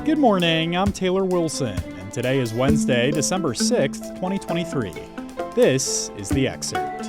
Good morning, I'm Taylor Wilson, and today is Wednesday, December 6th, 2023. This is The Excerpt.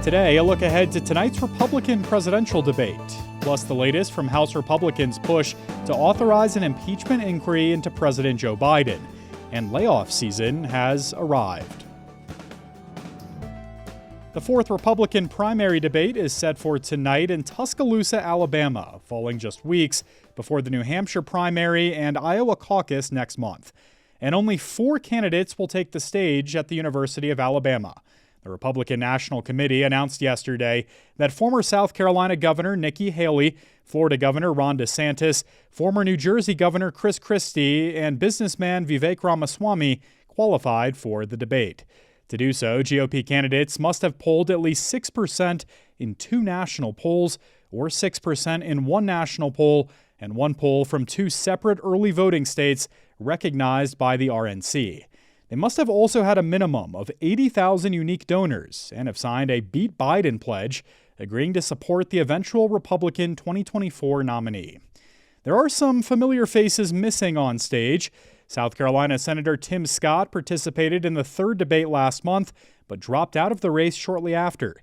Today, a look ahead to tonight's Republican presidential debate, plus the latest from House Republicans' push to authorize an impeachment inquiry into President Joe Biden, and layoff season has arrived. The fourth Republican primary debate is set for tonight in Tuscaloosa, Alabama, falling just weeks before the New Hampshire primary and Iowa caucus next month. And only 4 candidates will take the stage at the University of Alabama. The Republican National Committee announced yesterday that former South Carolina Governor Nikki Haley, Florida Governor Ron DeSantis, former New Jersey Governor Chris Christie, and businessman Vivek Ramaswamy qualified for the debate. To do so, GOP candidates must have polled at least 6% in 2 national polls, or 6% in 1 national poll, and 1 poll from 2 separate early voting states recognized by the RNC. They must have also had a minimum of 80,000 unique donors and have signed a Beat Biden pledge, agreeing to support the eventual Republican 2024 nominee. There are some familiar faces missing on stage. South Carolina Senator Tim Scott participated in the 3rd debate last month, but dropped out of the race shortly after.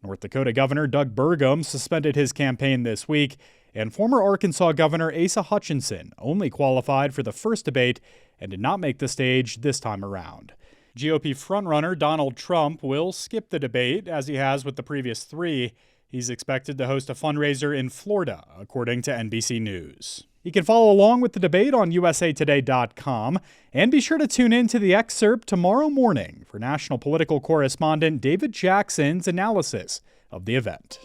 North Dakota Governor Doug Burgum suspended his campaign this week, and former Arkansas Governor Asa Hutchinson only qualified for the 1st debate and did not make the stage this time around. GOP frontrunner Donald Trump will skip the debate, as he has with the previous 3. He's expected to host a fundraiser in Florida, according to NBC News. You can follow along with the debate on usatoday.com, and be sure to tune in to The Excerpt tomorrow morning for national political correspondent David Jackson's analysis of the event.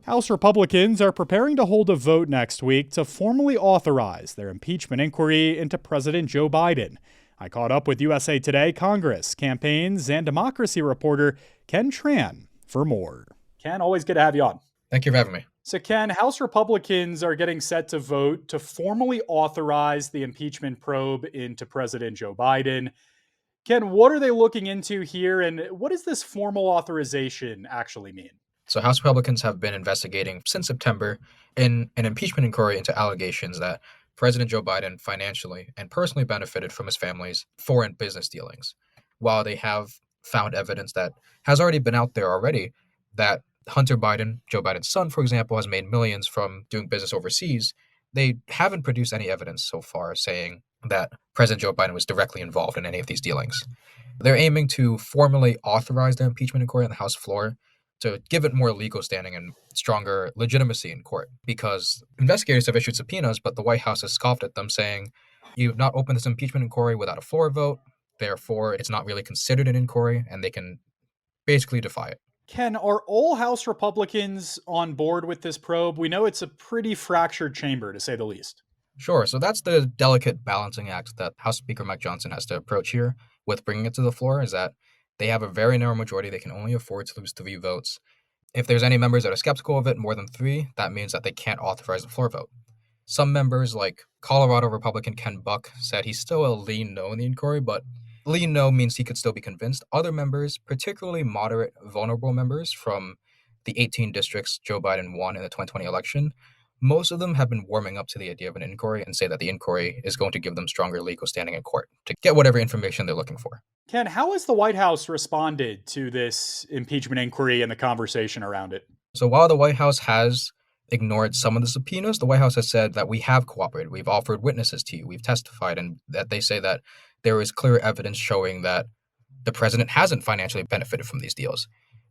House Republicans are preparing to hold a vote next week to formally authorize their impeachment inquiry into President Joe Biden. I caught up with USA Today Congress, campaigns, and Democracy Reporter Ken Tran for more. Ken, always good to have you on. Thank you for having me. So, Ken, House Republicans are getting set to vote to formally authorize the impeachment probe into President Joe Biden. Ken, what are they looking into here, and what does this formal authorization actually mean? So House Republicans have been investigating since September in an impeachment inquiry into allegations that President Joe Biden financially and personally benefited from his family's foreign business dealings. While they have found evidence that has already been out there already, that Hunter Biden, Joe Biden's son, for example, has made millions from doing business overseas, they haven't produced any evidence so far saying that President Joe Biden was directly involved in any of these dealings. They're aiming to formally authorize the impeachment inquiry on the House floor to give it more legal standing and stronger legitimacy in court, because investigators have issued subpoenas, but the White House has scoffed at them, saying, you've not opened this impeachment inquiry without a floor vote, therefore it's not really considered an inquiry, and they can basically defy it. Ken, are all House Republicans on board with this probe? We know it's a pretty fractured chamber, to say the least. Sure, so that's the delicate balancing act that House Speaker Mike Johnson has to approach here with bringing it to the floor, is that they have a very narrow majority. They can only afford to lose 3 votes. If there's any members that are skeptical of it, more than 3, that means that they can't authorize the floor vote. Some members, like Colorado Republican Ken Buck, said he's still a lean no in the inquiry, but lean no means he could still be convinced. Other members, particularly moderate, vulnerable members from the 18 districts Joe Biden won in the 2020 election, most of them have been warming up to the idea of an inquiry and say that the inquiry is going to give them stronger legal standing in court to get whatever information they're looking for. Ken, how has the White House responded to this impeachment inquiry and the conversation around it? So while the White House has ignored some of the subpoenas, the White House has said that we have cooperated. We've offered witnesses to you. We've testified, and that they say that there is clear evidence showing that the president hasn't financially benefited from these deals.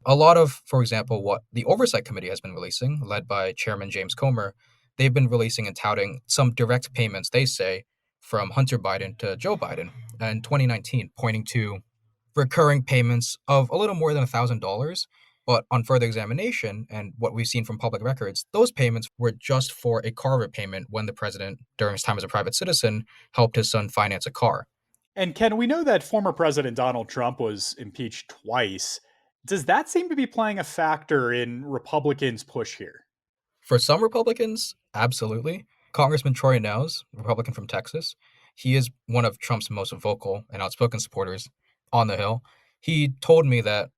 A lot of, for example, what the Oversight Committee has been releasing, led by Chairman James Comer, they've been releasing and touting some direct payments, they say, from Hunter Biden to Joe Biden in 2019, pointing to recurring payments of a little more than $1,000. But on further examination and what we've seen from public records, those payments were just for a car repayment when the president, during his time as a private citizen, helped his son finance a car. And Ken, we know that former President Donald Trump was impeached twice. Does that seem to be playing a factor in Republicans' push here? For some Republicans, absolutely. Congressman Troy Nehls, Republican from Texas, he is one of Trump's most vocal and outspoken supporters on the Hill. He told me that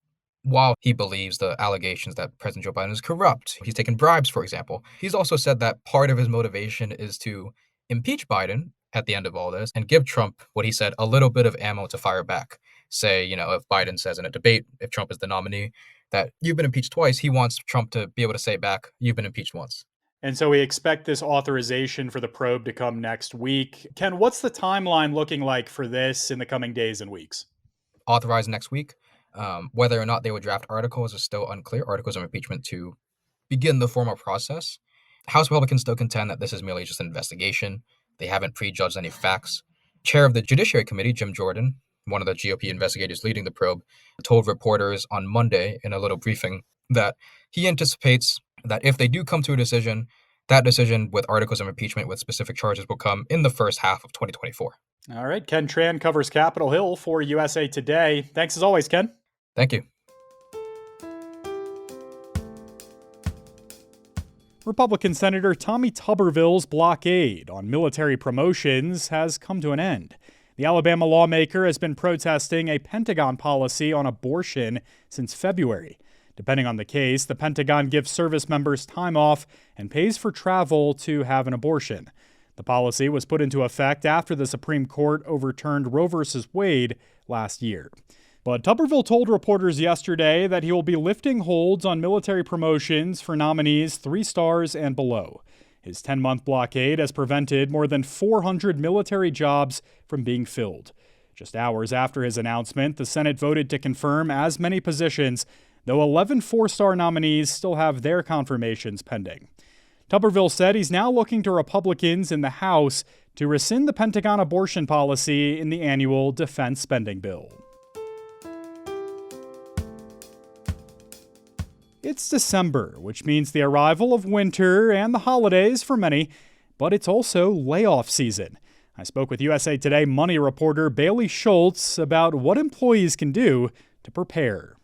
while he believes the allegations that President Joe Biden is corrupt. He's taken bribes, for example. He's also said that part of his motivation is to impeach Biden at the end of all this and give Trump, what he said, a little bit of ammo to fire back. Say, if Biden says in a debate, if Trump is the nominee, that you've been impeached twice, he wants Trump to be able to say back, you've been impeached once. And so we expect this authorization for the probe to come next week. Ken, what's the timeline looking like for this in the coming days and weeks? Authorized next week. Whether or not they would draft articles is still unclear, articles of impeachment to begin the formal process. House Republicans still contend that this is merely just an investigation. They haven't prejudged any facts. Chair of the Judiciary Committee, Jim Jordan, one of the GOP investigators leading the probe, told reporters on Monday in a little briefing that he anticipates that if they do come to a decision, that decision with articles of impeachment with specific charges will come in the first half of 2024. All right. Ken Tran covers Capitol Hill for USA Today. Thanks as always, Ken. Thank you. Republican Senator Tommy Tuberville's blockade on military promotions has come to an end. The Alabama lawmaker has been protesting a Pentagon policy on abortion since February. Depending on the case, the Pentagon gives service members time off and pays for travel to have an abortion. The policy was put into effect after the Supreme Court overturned Roe v. Wade last year. But Tuberville told reporters yesterday that he will be lifting holds on military promotions for nominees 3 stars and below. His 10-month blockade has prevented more than 400 military jobs from being filled. Just hours after his announcement, the Senate voted to confirm as many positions, though 11 4-star nominees still have their confirmations pending. Tuberville said he's now looking to Republicans in the House to rescind the Pentagon abortion policy in the annual defense spending bill. It's December, which means the arrival of winter and the holidays for many, but it's also layoff season. I spoke with USA Today money reporter Bailey Schulz about what employees can do to prepare.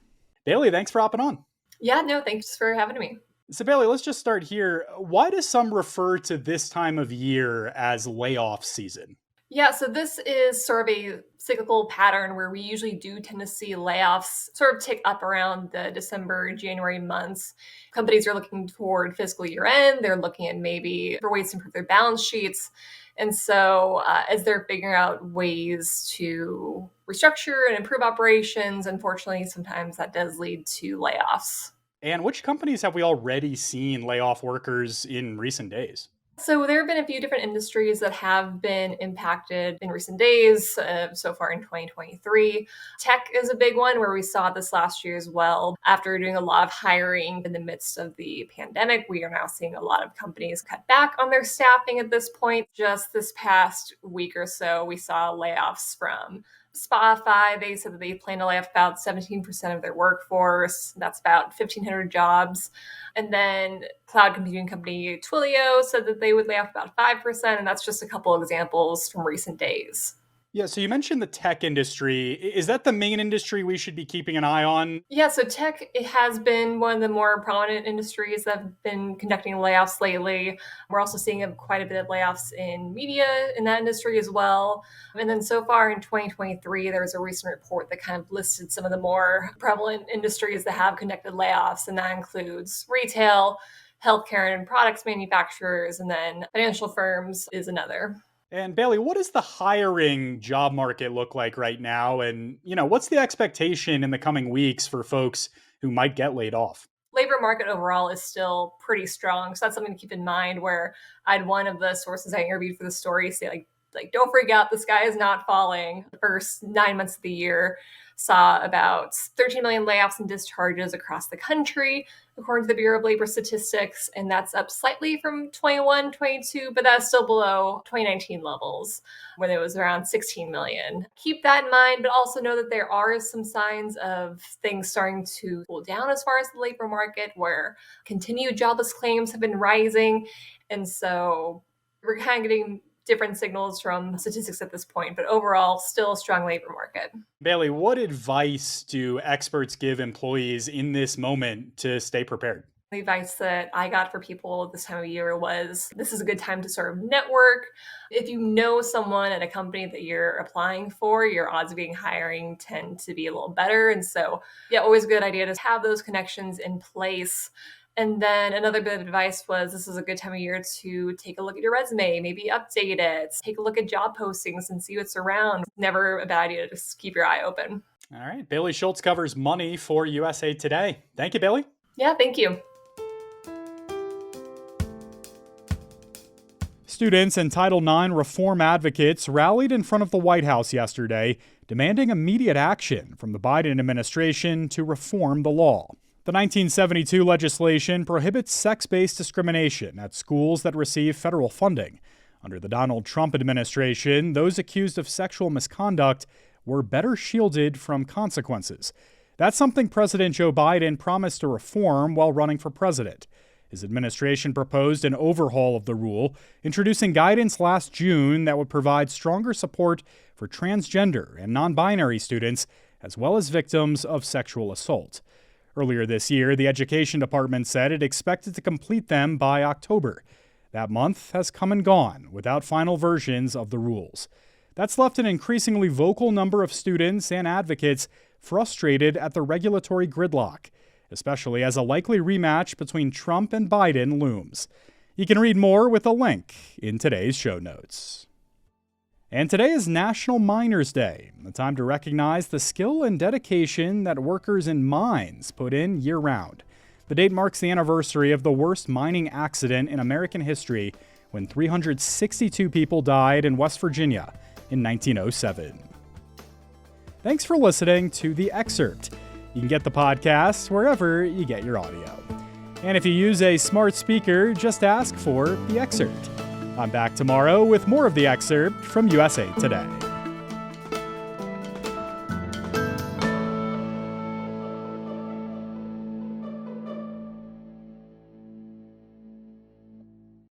Bailey, thanks for hopping on. Yeah, no, thanks for having me. So Bailey, let's just start here. Why do some refer to this time of year as layoff season? Yeah, so this is sort of a cyclical pattern where we usually do tend to see layoffs sort of tick up around the December, January months. Companies are looking toward fiscal year end. They're looking at maybe for ways to improve their balance sheets. And so as they're figuring out ways to restructure and improve operations, unfortunately, sometimes that does lead to layoffs. And which companies have we already seen lay off workers in recent days? So there have been a few different industries that have been impacted in recent days, so far in 2023. Tech is a big one where we saw this last year as well. After doing a lot of hiring in the midst of the pandemic, we are now seeing a lot of companies cut back on their staffing at this point. Just this past week or so, we saw layoffs from Spotify. They said that they plan to lay off about 17% of their workforce. That's about 1,500 jobs. And then cloud computing company Twilio said that they would lay off about 5%. And that's just a couple of examples from recent days. Yeah, so you mentioned the tech industry. Is that the main industry we should be keeping an eye on? Yeah, so tech it has been one of the more prominent industries that have been conducting layoffs lately. We're also seeing quite a bit of layoffs in media in that industry as well. And then so far in 2023, there was a recent report that kind of listed some of the more prevalent industries that have conducted layoffs, and that includes retail, healthcare and products manufacturers, and then financial firms is another. And Bailey, what does the hiring job market look like right now? And, what's the expectation in the coming weeks for folks who might get laid off? Labor market overall is still pretty strong. So that's something to keep in mind, where I had one of the sources I interviewed for the story say like, don't freak out, the sky is not falling. The first 9 months of the year saw about 13 million layoffs and discharges across the country, according to the Bureau of Labor Statistics. And that's up slightly from 21, 22, but that's still below 2019 levels, when it was around 16 million. Keep that in mind, but also know that there are some signs of things starting to cool down as far as the labor market, where continued jobless claims have been rising. And so we're kind of getting different signals from statistics at this point, but overall, still a strong labor market. Bailey, what advice do experts give employees in this moment to stay prepared? The advice that I got for people this time of year was, this is a good time to sort of network. If you know someone at a company that you're applying for, your odds of being hiring tend to be a little better. And so, yeah, always a good idea to have those connections in place. And then another bit of advice was, this is a good time of year to take a look at your resume, maybe update it, take a look at job postings and see what's around. Never a bad idea to just keep your eye open. All right. Bailey Schulz covers money for USA Today. Thank you, Bailey. Yeah, thank you. Students and Title IX reform advocates rallied in front of the White House yesterday, demanding immediate action from the Biden administration to reform the law. The 1972 legislation prohibits sex-based discrimination at schools that receive federal funding. Under the Donald Trump administration, those accused of sexual misconduct were better shielded from consequences. That's something President Joe Biden promised to reform while running for president. His administration proposed an overhaul of the rule, introducing guidance last June that would provide stronger support for transgender and non-binary students, as well as victims of sexual assault. Earlier this year, the Education Department said it expected to complete them by October. That month has come and gone without final versions of the rules. That's left an increasingly vocal number of students and advocates frustrated at the regulatory gridlock, especially as a likely rematch between Trump and Biden looms. You can read more with a link in today's show notes. And today is National Miners Day, a time to recognize the skill and dedication that workers in mines put in year-round. The date marks the anniversary of the worst mining accident in American history, when 362 people died in West Virginia in 1907. Thanks for listening to The Excerpt. You can get the podcast wherever you get your audio. And if you use a smart speaker, just ask for The Excerpt. I'm back tomorrow with more of The Excerpt from USA Today.